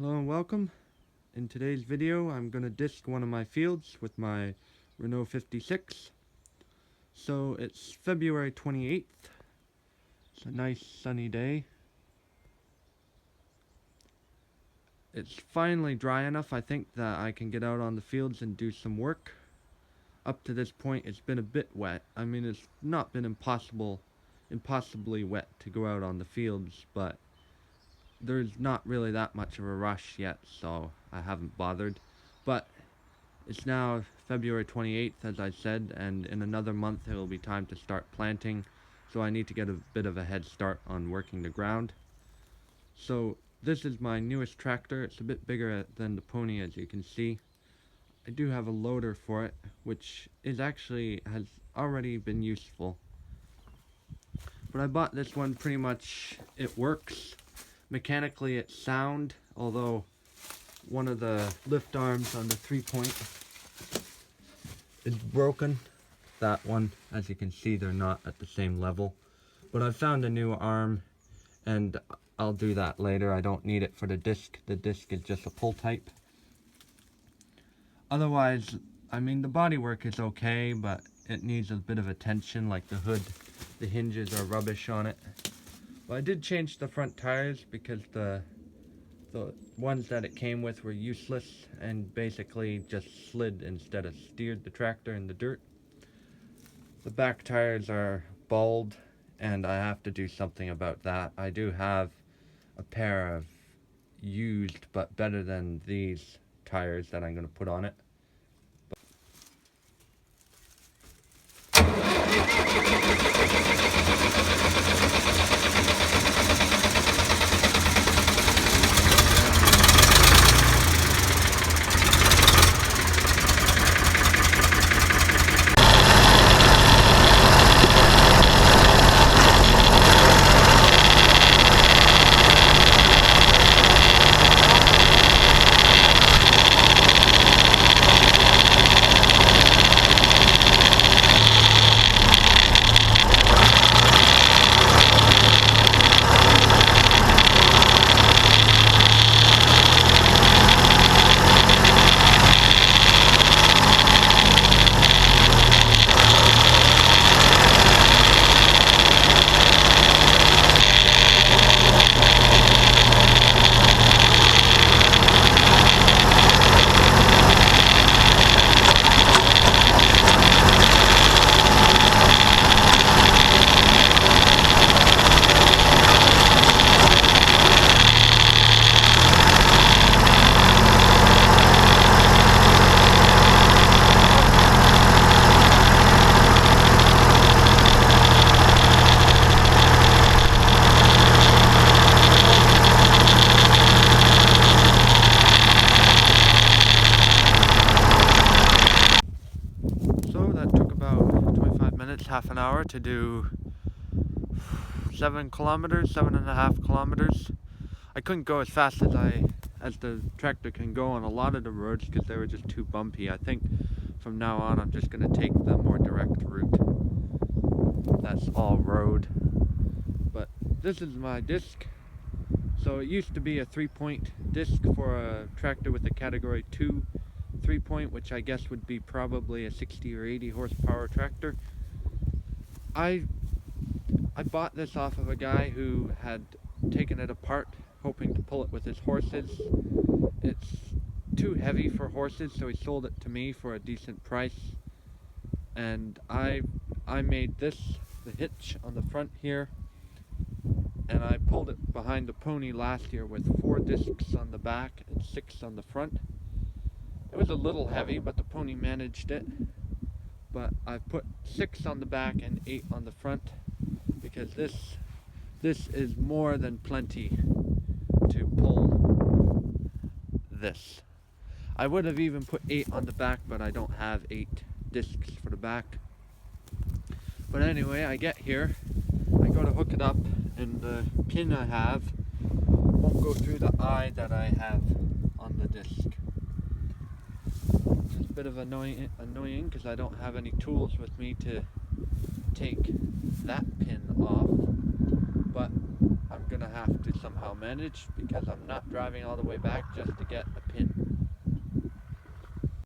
Hello and welcome. In today's video I'm going to disc one of my fields with my Renault 56. So it's February 28th. It's a nice sunny day. It's finally dry enough, I think, that I can get out on the fields and do some work. Up to this point it's been a bit wet. I mean, it's not been impossibly wet to go out on the fields, but there's not really that much of a rush yet, so I haven't bothered. But it's now February 28th, as I said, and in another month it will be time to start planting, so I need to get a bit of a head start on working the ground. So this is my newest tractor. It's a bit bigger than the Pony, as you can see. I do have a loader for it, which has already been useful. But I bought this one, pretty much it works. Mechanically it's sound, although one of the lift arms on the 3-point is broken. That one, as you can see, they're not at the same level. But I found a new arm, and I'll do that later. I don't need it for the disc. The disc is just a pull type. Otherwise, I mean, the bodywork is okay, but it needs a bit of attention, like the hood. The hinges are rubbish on it. Well, I did change the front tires because the ones that it came with were useless and basically just slid instead of steered the tractor in the dirt. The back tires are bald and I have to do something about that. I do have a pair of used but better than these tires that I'm going to put on it. Half an hour to do 7.5 kilometers. I couldn't go as fast as the tractor can go on a lot of the roads because they were just too bumpy. I think from now on I'm just going to take the more direct route. That's all road. But this is my disc. So it used to be a 3-point disc for a tractor with a category 2 3-point, which I guess would be probably a 60 or 80 horsepower tractor. I bought this off of a guy who had taken it apart, hoping to pull it with his horses. It's too heavy for horses, so he sold it to me for a decent price. And I made this, the hitch on the front here, and I pulled it behind the Pony last year with 4 discs on the back and 6 on the front. It was a little heavy, but the Pony managed it. But I've put 6 on the back and 8 on the front because this is more than plenty to pull this. I would have even put 8 on the back, but I don't have 8 discs for the back. But anyway, I get here, I go to hook it up, and the pin I have won't go through the eye that I have on the disc. It's a bit of annoying because I don't have any tools with me to take that pin off, but I'm going gonna have to somehow manage because I'm not driving all the way back just to get a pin.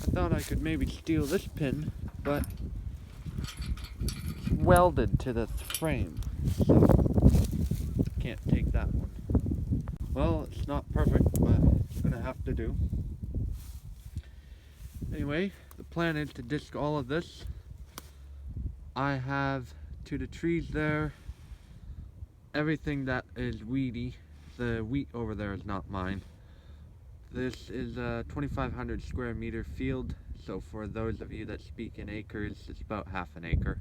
I thought I could maybe steal this pin, but it's welded to the frame, so can't take that one. Well, it's not perfect, but it's gonna have to do. Anyway, the plan is to disc all of this. I have to the trees there everything that is weedy. The wheat over there is not mine. This is a 2,500 square meter field, so for those of you that speak in acres, it's about half an acre.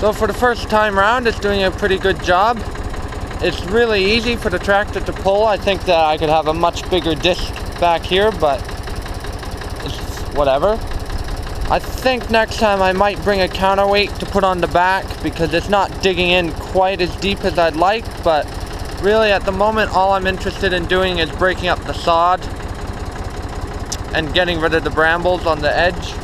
So for the first time round, it's doing a pretty good job. It's really easy for the tractor to pull. I think that I could have a much bigger disc back here, but it's whatever. I think next time I might bring a counterweight to put on the back because it's not digging in quite as deep as I'd like, but really at the moment all I'm interested in doing is breaking up the sod and getting rid of the brambles on the edge.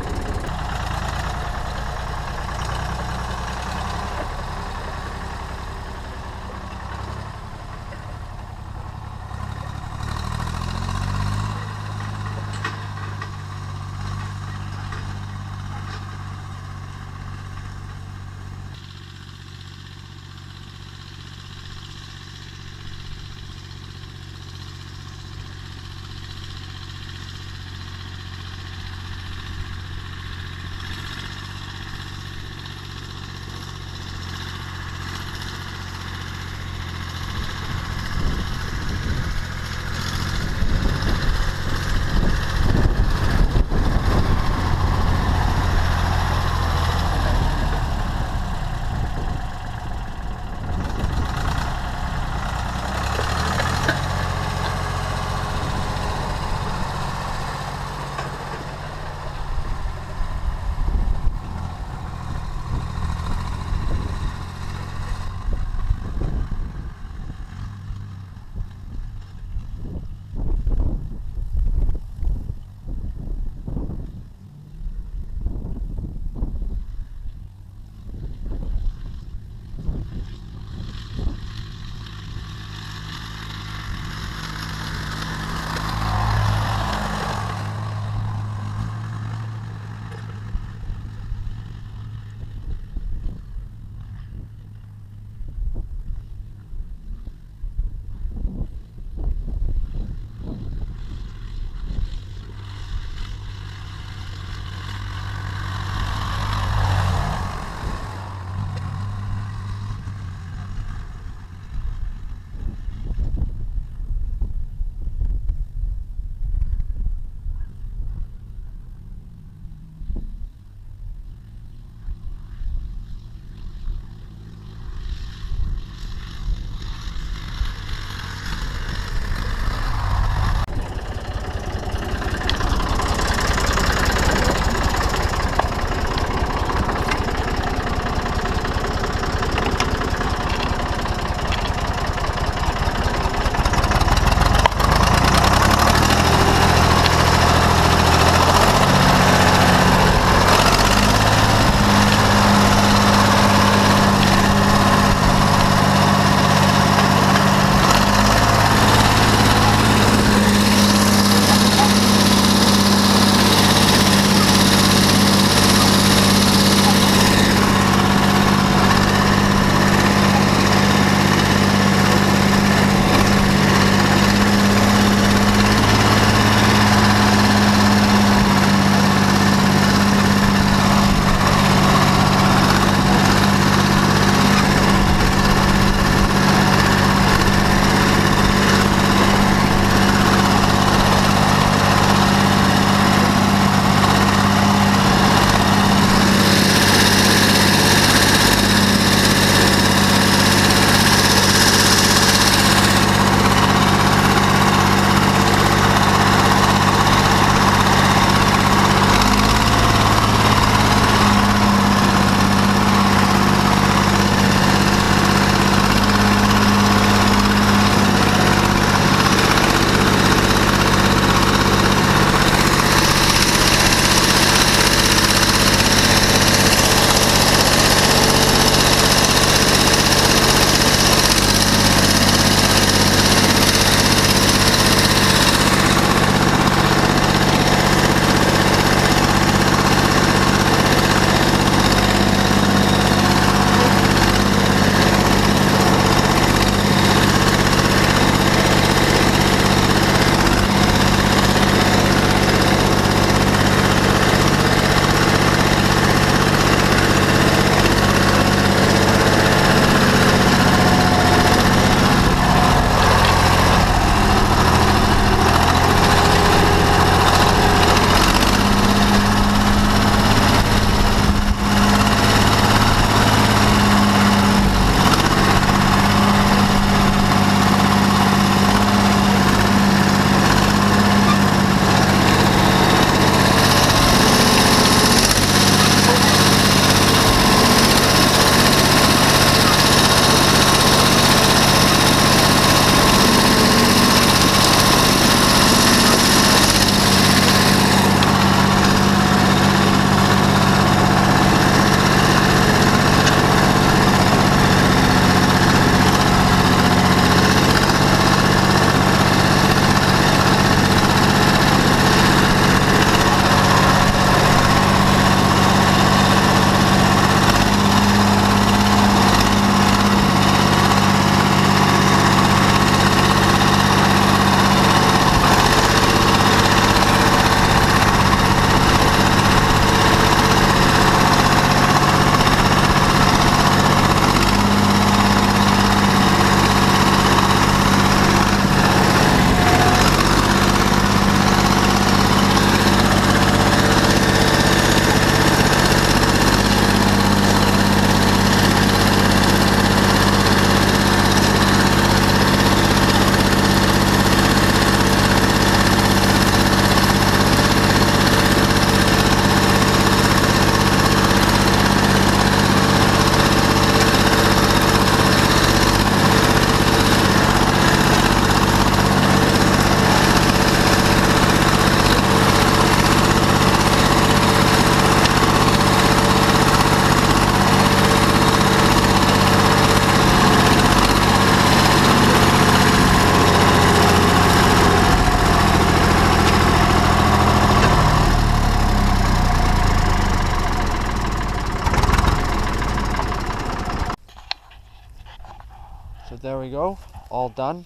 So there we go, all done.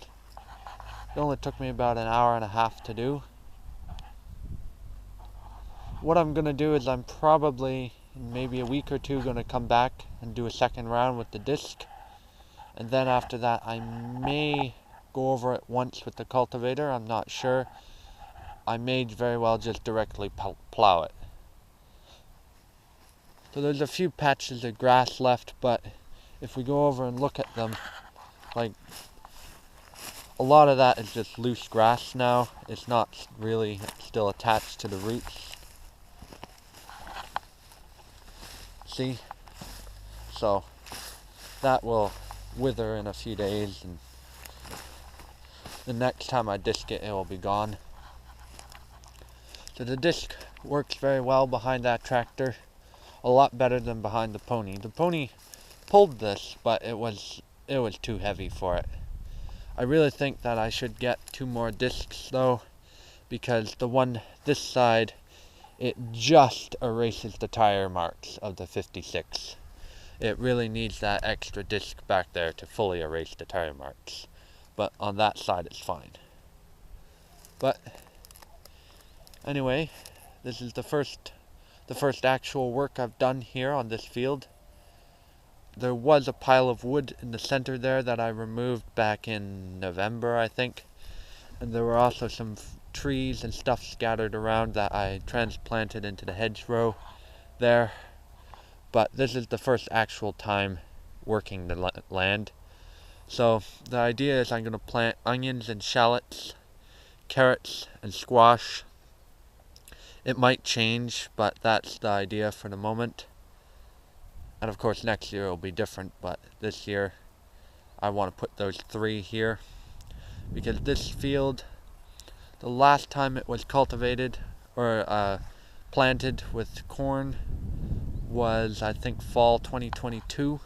It only took me about an hour and a half to do. What I'm gonna do is I'm probably in maybe a week or two gonna come back and do a second round with the disc. And then after that I may go over it once with the cultivator, I'm not sure. I may very well just directly plow it. So there's a few patches of grass left, but if we go over and look at them, like a lot of that is just loose grass now. It's not really still attached to the roots. See? So that will wither in a few days, and the next time I disc it, it will be gone. So the disc works very well behind that tractor. A lot better than behind the pony. The pony pulled this, but it was too heavy for it. I really think that I should get 2 more discs though, because the one this side, it just erases the tire marks of the 56. It really needs that extra disc back there to fully erase the tire marks. But on that side it's fine. But anyway, this is the first actual work I've done here on this field. There was a pile of wood in the center there that I removed back in November, I think. And there were also some trees and stuff scattered around that I transplanted into the hedgerow there. But this is the first actual time working the land. So the idea is I'm going to plant onions and shallots, carrots and squash. It might change, but that's the idea for the moment. And of course next year will be different, but this year I want to put those 3 here. Because this field, the last time it was cultivated or planted with corn was, I think, fall 2022.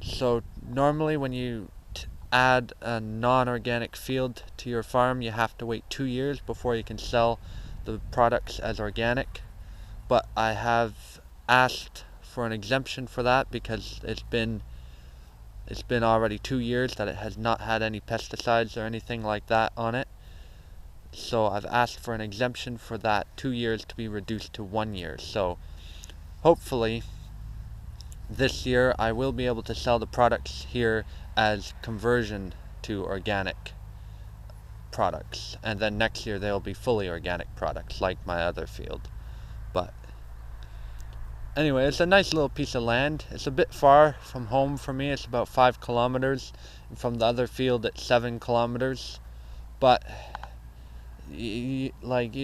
So normally when you add a non-organic field to your farm, you have to wait 2 years before you can sell the products as organic. But I have asked for an exemption for that because it's been already 2 years that it has not had any pesticides or anything like that on it. So I've asked for an exemption for that 2 years to be reduced to 1 year. So hopefully this year I will be able to sell the products here as conversion to organic products, and then next year they'll be fully organic products like my other field. But anyway, it's a nice little piece of land. It's a bit far from home for me. It's about 5 kilometers, and from the other field it's 7 kilometers. But you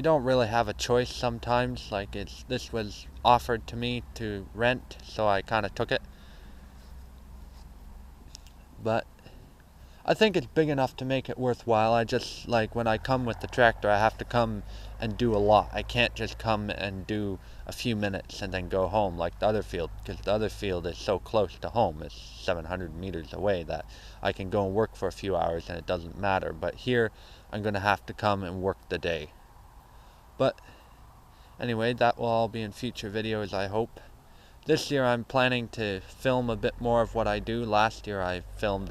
don't really have a choice sometimes. Like this was offered to me to rent, so I kind of took it. But I think it's big enough to make it worthwhile. I just, like, when I come with the tractor, I have to come and do a lot. I can't just come and do a few minutes and then go home like the other field, because the other field is so close to home. It's 700 meters away that I can go and work for a few hours and it doesn't matter. But here, I'm going to have to come and work the day. But anyway, that will all be in future videos, I hope. This year I'm planning to film a bit more of what I do. Last year I filmed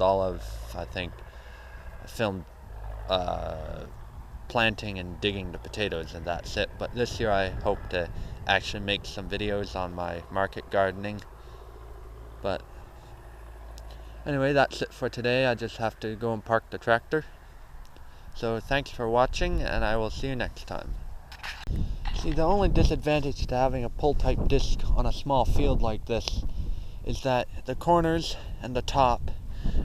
planting and digging the potatoes, and that's it. But this year I hope to actually make some videos on my market gardening. But anyway, that's it for today. I just have to go and park the tractor. So thanks for watching, and I will see you next time. See, the only disadvantage to having a pull-type disc on a small field like this is that the corners and the top,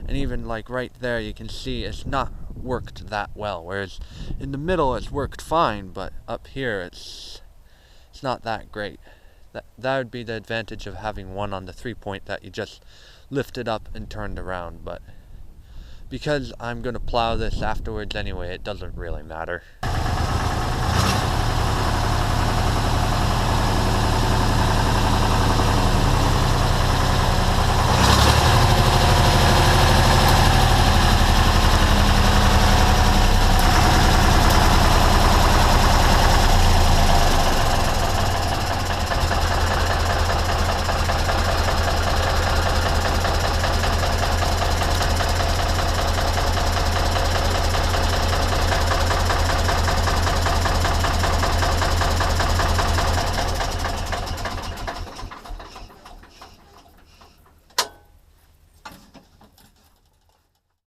and even like right there, you can see it's not worked that well. Whereas in the middle it's worked fine, but up here it's not that great. That would be the advantage of having one on the 3-point that you just lifted up and turned around. But because I'm going to plow this afterwards anyway, it doesn't really matter.